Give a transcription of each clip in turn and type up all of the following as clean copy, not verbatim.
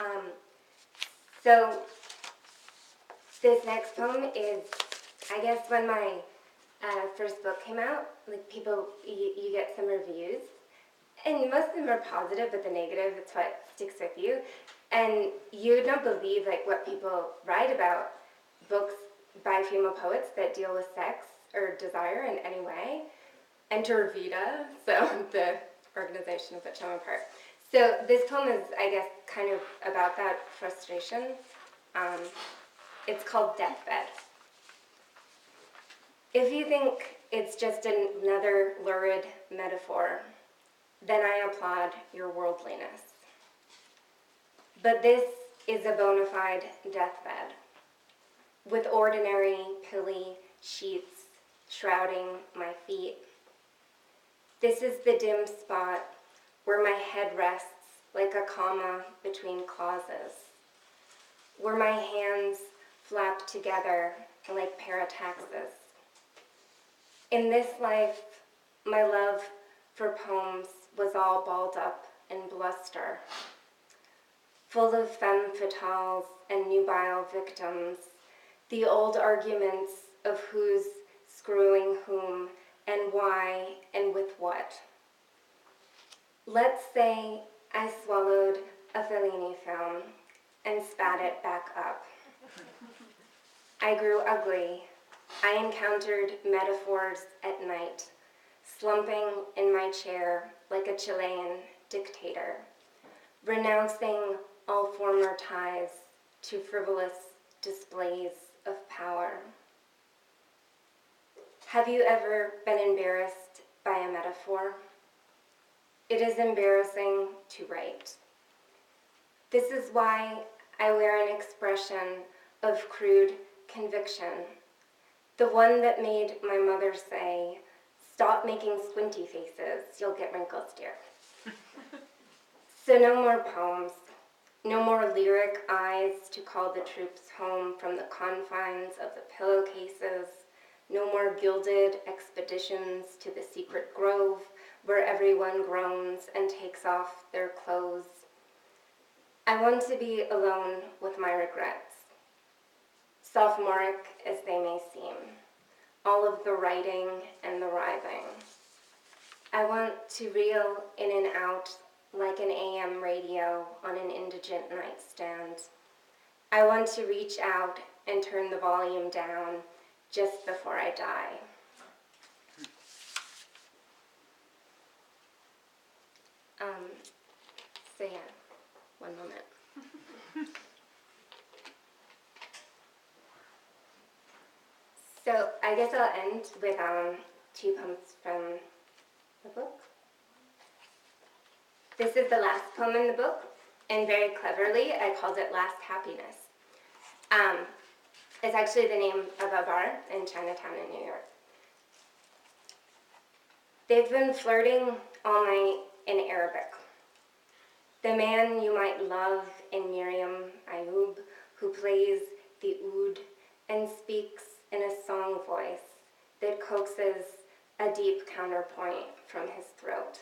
Um, so this next poem is, I guess, when my first book came out, like people, you get some reviews, and most of them are positive, but the negative, it's what sticks with you. And you don't believe like what people write about books by female poets that deal with sex or desire in any way. Enter Vita, so the organization of which I'm a part. So this poem is, I guess, kind of about that frustration. It's called Deathbed. If you think it's just another lurid metaphor, then I applaud your worldliness. But this is a bona fide deathbed, with ordinary, pilly sheets shrouding my feet. This is the dim spot where my head rests like a comma between clauses, where my hands flap together like parataxis. In this life, my love for poems was all balled up in bluster, full of femme fatales and nubile victims, the old arguments of who's screwing whom and why and with what. Let's say I swallowed a Fellini film and spat it back up. I grew ugly. I encountered metaphors at night, slumping in my chair like a Chilean dictator, renouncing all former ties to frivolous displays of power. Have you ever been embarrassed by a metaphor? It is embarrassing to write. This is why I wear an expression of crude conviction, the one that made my mother say, "Stop making squinty faces, you'll get wrinkles, dear." So no more poems, no more lyric eyes to call the troops home from the confines of the pillowcases, no more gilded expeditions to the secret grove where everyone groans and takes off their clothes. I want to be alone with my regrets, sophomoric as they may seem, all of the writing and the writhing. I want to reel in and out like an AM radio on an indigent nightstand. I want to reach out and turn the volume down just before I die. So yeah, one moment. So I guess I'll end with two poems from the book. This is the last poem in the book, and very cleverly I called it Last Happiness. It's actually the name of a bar in Chinatown in New York. They've been flirting all night in Arabic. The man you might love in Miriam Ayub, who plays the oud and speaks in a song voice that coaxes a deep counterpoint from his throat.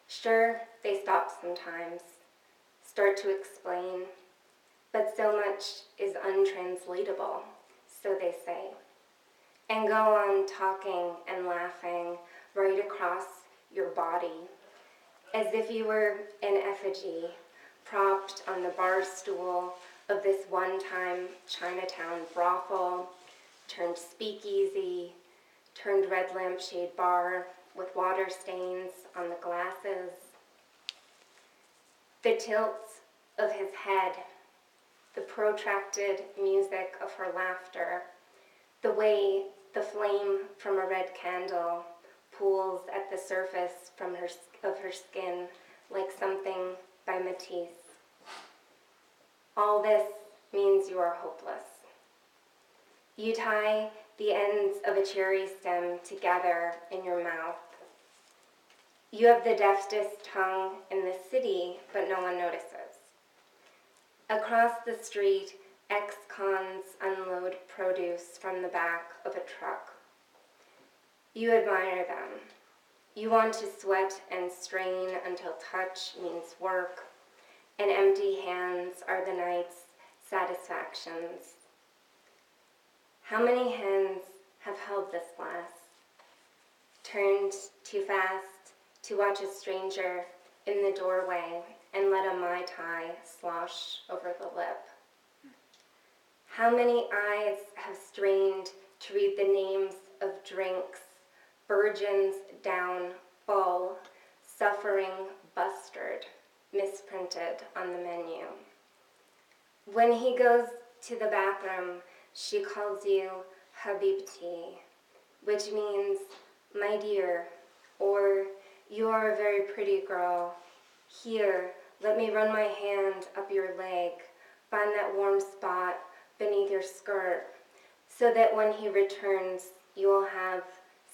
Sure, they stop sometimes, start to explain, but so much is untranslatable, so they say, and go on talking and laughing right across your body, as if you were an effigy propped on the bar stool of this one-time Chinatown brothel, turned speakeasy, turned red lampshade bar with water stains on the glasses. The tilt of his head, the protracted music of her laughter, the way the flame from a red candle pools at the surface of her skin like something by Matisse. All this means you are hopeless. You tie the ends of a cherry stem together in your mouth. You have the deftest tongue in the city, but no one notices. Across the street, ex-cons unload produce from the back of a truck. You admire them. You want to sweat and strain until touch means work, and empty hands are the night's satisfactions. How many hands have held this glass, turned too fast to watch a stranger in the doorway and let a Mai Tai slosh over the lip? How many eyes have strained to read the names of drinks, virgins down full, suffering bustard, misprinted on the menu? When he goes to the bathroom, she calls you Habibti, which means my dear, or you are a very pretty girl. Here, let me run my hand up your leg, find that warm spot beneath your skirt, so that when he returns, you will have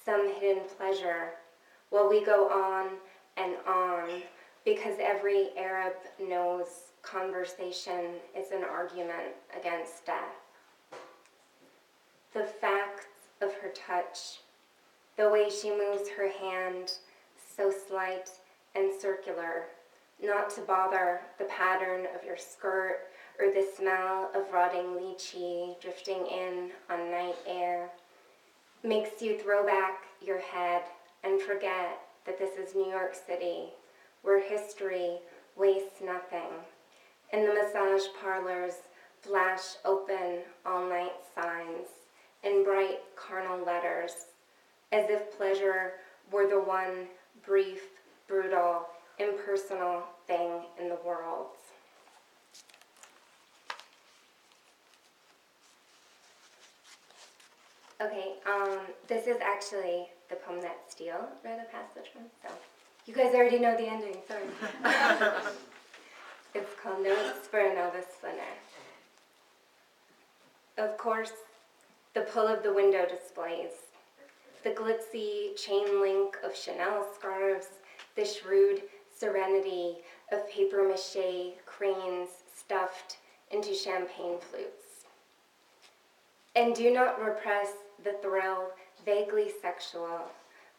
some hidden pleasure while we go on, because every Arab knows conversation is an argument against death. The facts of her touch, the way she moves her hand, so slight and circular, not to bother the pattern of your skirt or the smell of rotting lychee drifting in on night air, makes you throw back your head and forget that this is New York City, where history wastes nothing, and the massage parlors flash open all-night signs in bright carnal letters, as if pleasure were the one brief, brutal, impersonal thing in the world. Okay, this is actually the poem that Steele read a passage from, so you guys already know the ending, sorry. It's called Notes for a Novice Splinter. Of course, the pull of the window displays, the glitzy chain link of Chanel scarves, the shrewd serenity of papier-mâché cranes stuffed into champagne flutes. And do not repress the thrill, vaguely sexual,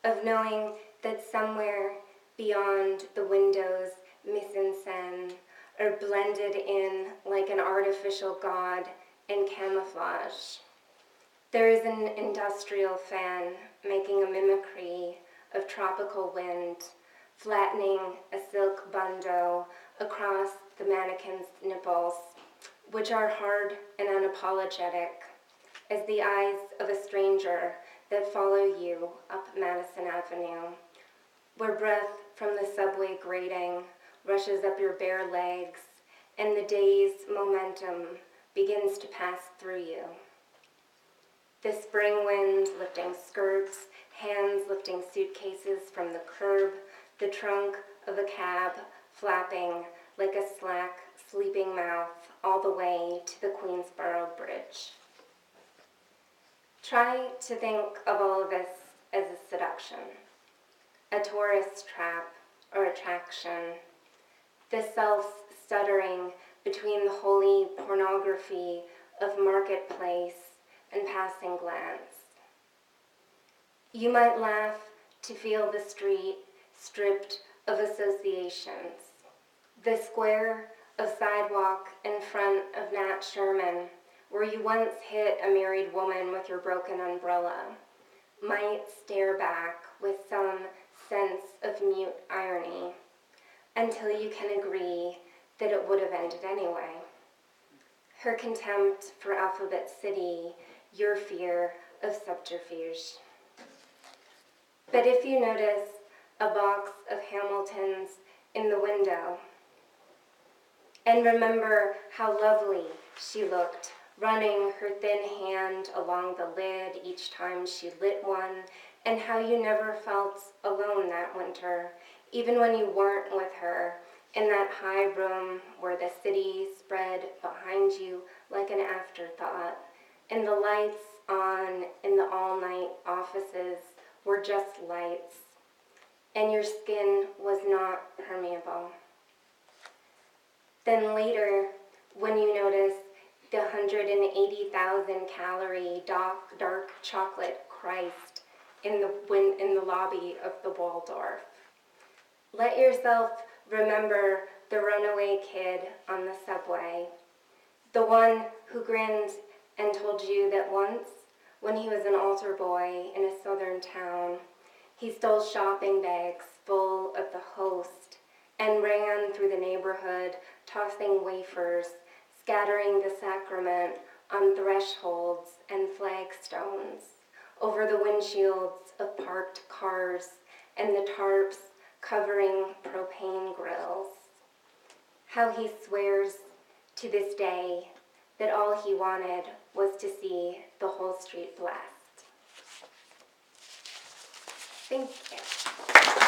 of knowing that somewhere beyond the window's mise-en-scène are blended in like an artificial god in camouflage. There is an industrial fan making a mimicry of tropical wind, flattening a silk bandeau across the mannequin's nipples, which are hard and unapologetic as the eyes of a stranger that follow you up Madison Avenue, where breath from the subway grating rushes up your bare legs and the day's momentum begins to pass through you. The spring wind lifting skirts, hands lifting suitcases from the curb, the trunk of a cab flapping like a slack, sleeping mouth all the way to the Queensboro Bridge. Try to think of all of this as a seduction, a tourist trap or attraction, the self-stuttering between the holy pornography of marketplace and passing glance. You might laugh to feel the street stripped of associations, the square of sidewalk in front of Nat Sherman, where you once hit a married woman with your broken umbrella, might stare back with some sense of mute irony until you can agree that it would have ended anyway. Her contempt for Alphabet City, your fear of subterfuge. But if you notice a box of Hamiltons in the window, and remember how lovely she looked, running her thin hand along the lid each time she lit one, and how you never felt alone that winter, even when you weren't with her, in that high room where the city spread behind you like an afterthought, and the lights on in the all-night offices were just lights, and your skin was not permeable. Then later, when you notice the 180,000 calorie dark chocolate Christ in the lobby of the Waldorf, let yourself remember the runaway kid on the subway, the one who grinned and told you that once, when he was an altar boy in a southern town, he stole shopping bags full of the host and ran through the neighborhood, tossing wafers, scattering the sacrament on thresholds and flagstones, over the windshields of parked cars and the tarps covering propane grills. How he swears to this day that all he wanted was to see the whole street blessed. Thank you.